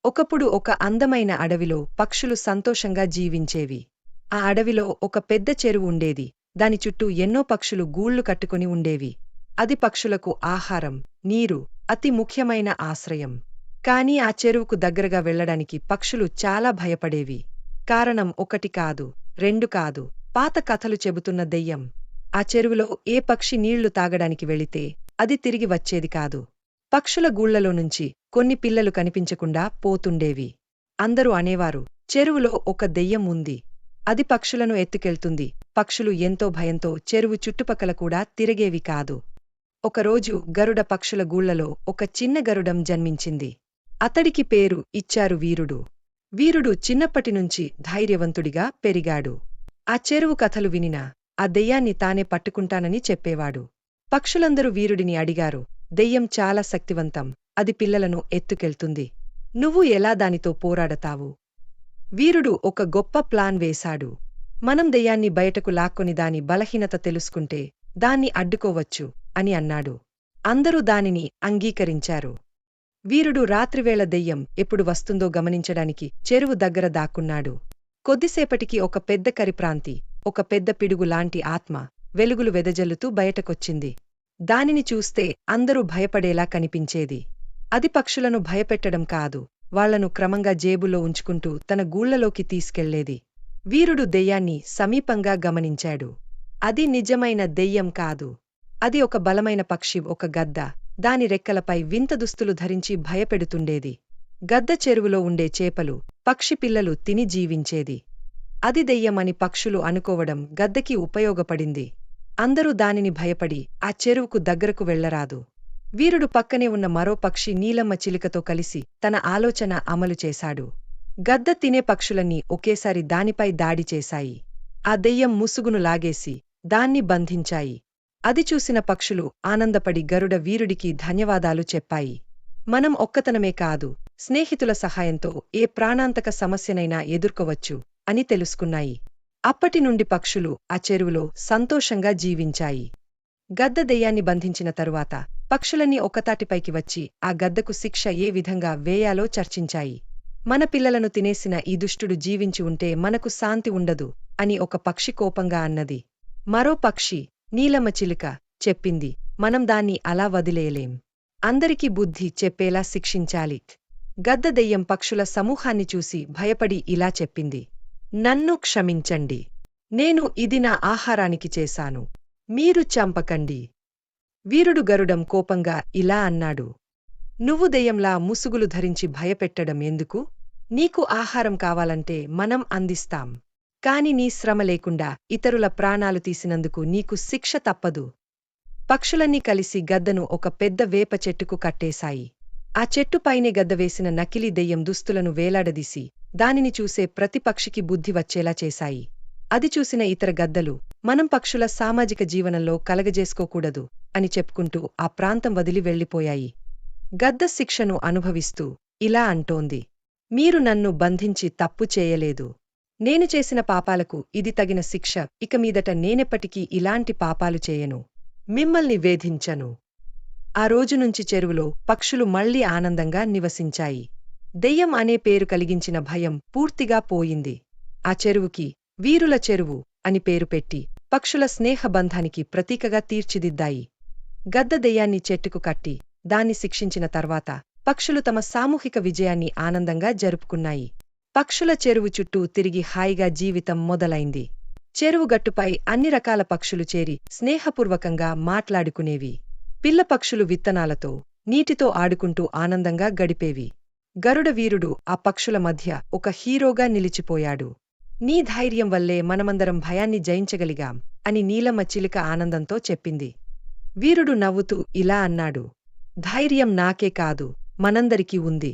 ఒకప్పుడు ఒక అందమైన అడవిలో పక్షులు సంతోషంగా జీవించేవి. ఆ అడవిలో ఒక పెద్ద చెరువు ఉండేది. దాని చుట్టూ ఎన్నో పక్షులు గూళ్లు కట్టుకుని ఉండేవి. అది పక్షులకు ఆహారం, నీరు, అతి ముఖ్యమైన ఆశ్రయం. కాని ఆ చెరువుకు దగ్గరగా వెళ్లడానికి పక్షులు చాలా భయపడేవి. కారణం ఒకటి కాదు, రెండు కాదు, పాత కథలు చెబుతున్న దెయ్యం. ఆ చెరువులో ఏ పక్షి నీళ్లు తాగడానికి వెళితే అది తిరిగి వచ్చేది కాదు. పక్షుల గూళ్లలో నుంచి కొన్ని పిల్లలు కనిపించకుండా పోతుండేవి. అందరూ అనేవారు, చెరువులో ఒక దెయ్యం ఉంది. అది పక్షులను ఎత్తుకెళ్తుంది. పక్షులు ఎంతో భయంతో చెరువు చుట్టుపక్కల కూడా తిరిగేవి కాదు. ఒకరోజు గరుడ పక్షుల గూళ్లలో ఒక చిన్న గరుడం జన్మించింది. అతడికి పేరు ఇచ్చారు వీరుడు. వీరుడు చిన్నప్పటినుంచి ధైర్యవంతుడిగా పెరిగాడు. ఆ చెరువు కథలు వినినా ఆ దెయ్యాన్ని తానే పట్టుకుంటానని చెప్పేవాడు. పక్షులందరూ వీరుడిని అడిగారు, దెయ్యం చాలా శక్తివంతం, అది పిల్లలను ఎత్తుకెళ్తుంది. నువ్వు ఎలా దానితో పోరాడతావు? వీరుడు ఒక గొప్ప ప్లాన్ వేశాడు. మనం దెయ్యాన్ని బయటకు లాక్కొని దాని బలహీనత తెలుసుకుంటే దాన్ని అడ్డుకోవచ్చు అని అన్నాడు. అందరూ దానిని అంగీకరించారు. వీరుడు రాత్రివేళ దెయ్యం ఎప్పుడు వస్తుందో గమనించడానికి చెరువు దగ్గర దాక్కున్నాడు. కొద్దిసేపటికి ఒక పెద్ద కరిప్రాంతి, ఒక పెద్ద పిడుగు లాంటి ఆత్మ వెలుగులు వెదజల్లుతూ బయటకొచ్చింది. దానిని చూస్తే అందరూ భయపడేలా కనిపించేది. అది పక్షులను భయపెట్టడం కాదు, వాళ్లను క్రమంగా జేబులో ఉంచుకుంటూ తన గూళ్లలోకి తీసుకెళ్లేది. వీరుడు దెయ్యాన్ని సమీపంగా గమనించాడు. అది నిజమైన దెయ్యం కాదు. అది ఒక బలమైన పక్షి, ఒక గద్ద. దాని రెక్కలపై వింత దుస్తులు ధరించి భయపెడుతుండేది. గద్ద చెరువులో ఉండే చేపలు, పక్షి పిల్లలు తిని జీవించేది. అది దెయ్యమని పక్షులు అనుకోవడం గద్దకి ఉపయోగపడింది. అందరూ దానిని భయపడి ఆ చెరువుకు దగ్గరకు వెళ్లరాదు. వీరుడు పక్కనే ఉన్న మరో పక్షి నీలమ్మ చిలుకతో కలిసి తన ఆలోచన అమలు చేశాడు. గద్ద తినే పక్షులన్నీ ఒకేసారి దానిపై దాడి చేశాయి. ఆ దెయ్యం ముసుగును లాగేసి దాన్ని బంధించాయి. అది చూసిన పక్షులు ఆనందపడి గరుడ వీరుడికి ధన్యవాదాలు చెప్పాయి. మనం ఒక్కతనమే కాదు, స్నేహితుల సహాయంతో ఏ ప్రాణాంతక సమస్యనైనా ఎదుర్కోవచ్చు అని తెలుసుకున్నాయి. అప్పటినుండి పక్షులు ఆ చెరువులో సంతోషంగా జీవించాయి. గద్ద దెయ్యాన్ని బంధించిన తరువాత పక్షులన్నీ ఒక్కతాటిపైకి వచ్చి ఆ గద్దకు శిక్ష ఏ విధంగా వేయాలో చర్చించాయి. మన పిల్లలను తినేసిన ఈ దుష్టుడు జీవించి ఉంటే మనకు శాంతి ఉండదు అని ఒక పక్షి కోపంగా అన్నది. మరో పక్షి, నీలమ్మ చిలుక, చెప్పింది, మనం దాన్ని అలా వదిలేయలేం. అందరికీ బుద్ధి చెప్పేలా శిక్షించాలి. గద్ద దెయ్యం పక్షుల సమూహాన్ని చూసి భయపడి ఇలా చెప్పింది, నన్ను క్షమించండి. నేను ఇది నా ఆహారానికి చేశాను. మీరు చంపకండి. వీరుడు గరుడం కోపంగా ఇలా అన్నాడు, నువ్వు దెయ్యంలా ముసుగులు ధరించి భయపెట్టడం ఎందుకు? నీకు ఆహారం కావాలంటే మనం అందిస్తాం. కాని నీ శ్రమ లేకుండా ఇతరుల ప్రాణాలు తీసినందుకు నీకు శిక్ష తప్పదు. పక్షులన్నీ కలిసి గద్దను ఒక పెద్ద వేప చెట్టుకు కట్టేశాయి. ఆ చెట్టుపైనే గద్ద వేసిన నకిలీ దెయ్యం దుస్తులను వేలాడదీసి దానిని చూసే ప్రతి పక్షికి బుద్ధి వచ్చేలా చేశాయి. అది చూసిన ఇతర గద్దలు, మనం పక్షుల సామాజిక జీవనంలో కలగజేసుకోకూడదు అని చెప్పుకుంటూ ఆ ప్రాంతం వదిలి వెళ్లిపోయాయి. గద్ద శిక్షను అనుభవిస్తూ ఇలా అంటోంది, మీరు నన్ను బంధించి తప్పు చేయలేదు. నేను చేసిన పాపాలకు ఇది తగిన శిక్ష. ఇక మీదట నేనెప్పటికీ ఇలాంటి పాపాలు చేయను. మిమ్మల్ని వేధించను. ఆ రోజునుంచి చెరువులో పక్షులు మళ్లీ ఆనందంగా నివసించాయి. దెయ్యం అనే పేరు కలిగించిన భయం పూర్తిగా పోయింది. ఆ చెరువుకి వీరుల చెరువు అని పేరు పెట్టి పక్షుల స్నేహబంధానికి ప్రతీకగా తీర్చిదిద్దాయి. గద్ద దెయ్యాన్ని చెట్టుకు కట్టి దాన్ని శిక్షించిన తర్వాత పక్షులు తమ సామూహిక విజయాన్ని ఆనందంగా జరుపుకున్నాయి. పక్షుల చెరువు చుట్టూ తిరిగి హాయిగా జీవితం మొదలైంది. చెరువు గట్టుపై అన్ని రకాల పక్షులు చేరి స్నేహపూర్వకంగా మాట్లాడుకునేవి. పిల్ల పక్షులు విత్తనాలతో, నీటితో ఆడుకుంటూ ఆనందంగా గడిపేవి. గరుడ వీరుడు ఆ పక్షుల మధ్య ఒక హీరోగా నిలిచిపోయాడు. నీ ధైర్యం వల్లే మనమందరం భయాన్ని జయించగలిగాం అని నీలమ్మ చిలుక ఆనందంతో చెప్పింది. వీరుడు నవ్వుతూ ఇలా అన్నాడు, ధైర్యం నాకే కాదు, మనందరికీ ఉంది.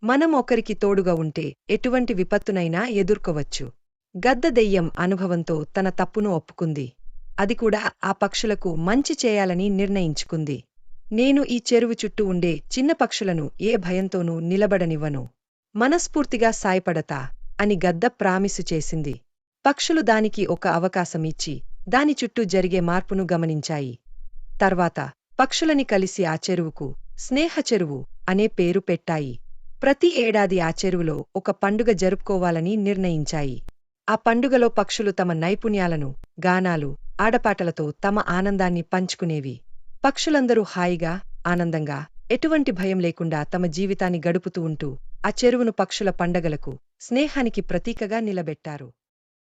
మనం ఒకరికి తోడుగా ఉంటే ఎటువంటి విపత్తునైనా ఎదుర్కోవచ్చు. గద్ద దెయ్యం అనుభవంతో తన తప్పును ఒప్పుకుంది. అది కూడా ఆ పక్షులకు మంచి చేయాలని నిర్ణయించుకుంది. నేను ఈ చెరువు చుట్టూ ఉండే చిన్న పక్షులను ఏ భయంతోనూ నిలబడనివ్వను. మనస్ఫూర్తిగా సాయపడతా అని గద్ద ప్రామిసు చేసింది. పక్షులు దానికి ఒక అవకాశం ఇచ్చి దాని చుట్టూ జరిగే మార్పును గమనించాయి. తర్వాత పక్షులని కలిసి ఆ చెరువుకు స్నేహ చెరువు అనే పేరు పెట్టాయి. ప్రతి ఏడాది ఆ చెరువులో ఒక పండుగ జరుపుకోవాలని నిర్ణయించాయి. ఆ పండుగలో పక్షులు తమ నైపుణ్యాలను, గానాలు, ఆడపాటలతో తమ ఆనందాన్ని పంచుకునేవి. పక్షులందరూ హాయిగా, ఆనందంగా, ఎటువంటి భయం లేకుండా తమ జీవితాన్ని గడుపుతూ ఉంటూ ఆ చెరువును పక్షుల పండగలకు, స్నేహానికి ప్రతీకగా నిలబెట్టారు.